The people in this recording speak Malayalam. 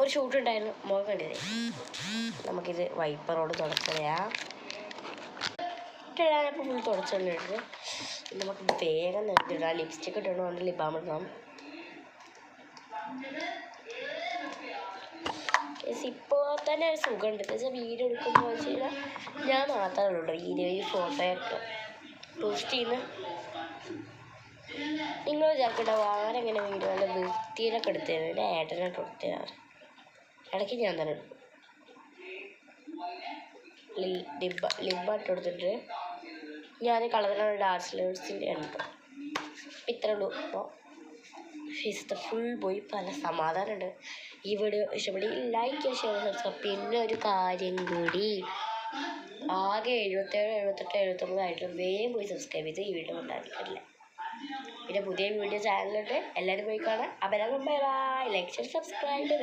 ഒരു ഷൂട്ട് ഉണ്ടായിരുന്നു, മുഖം കണ്ടില്ലേ. നമുക്കിത് വൈപ്പറോട് തുടച്ചറിയാം. ഇട്ടിടാനിപ്പോൾ ഫുൾ തുടച്ചുകൊണ്ടിട്ട് നമുക്ക് വേഗം നിർത്തിയിടാം. ലിപ്സ്റ്റിക്ക് ഇട്ടുകൊണ്ട് ലിപ് ബാം ഇടണം. ഇപ്പോൾ തന്നെ ഒരു സുഖമുണ്ട്. എന്ന് വെച്ചാൽ വീഡിയോ എടുക്കുമ്പോൾ വെച്ച് കഴിഞ്ഞാൽ ഞാൻ മാത്രമേ ഉള്ളൂ വീഡിയോയിൽ ഫോട്ടോയൊക്കെ പോസ്റ്റ് ചെയ്യുന്നത്. നിങ്ങൾ വിചാരിക്കട്ടോ ആരെങ്ങനെ വീഡിയോ നല്ല വൃത്തിയിലൊക്കെ എടുത്തു തരുന്നത്. എൻ്റെ ഏട്ടനായിട്ട് കൊടുത്തരാറ്. ഇടയ്ക്ക് ഞാൻ തന്നെ എടുക്കും. ലിബ് ഇട്ട് കൊടുത്തിട്ട് ഞാൻ കളറിലാണ് ഡാർസ് ലേഴ്സിൻ്റെ ഉണ്ട്. ഇത്രേ ഉള്ളൂ. അപ്പോൾ ഫേസത്തെ ഫുൾ പോയി പല സമാധാനമുണ്ട്. ഈ വീഡിയോ ഇഷ്ടപ്പെടി ലൈക്ക് ഷെയർ സബ്സ്ക്രൈബ്. പിന്നെ ഒരു കാര്യം കൂടി, ആകെ 77, 78, 79 ആയിട്ട് വേഗം പോയി സബ്സ്ക്രൈബ് ചെയ്ത് ഈ വീഡിയോ ഉണ്ടാക്കിയിട്ടില്ല. പിന്നെ പുതിയ വീഡിയോ ചാനലുണ്ട്, എല്ലാവരും പോയി കാണാം. അപ്പോൾ bye bye. Like share subscribe.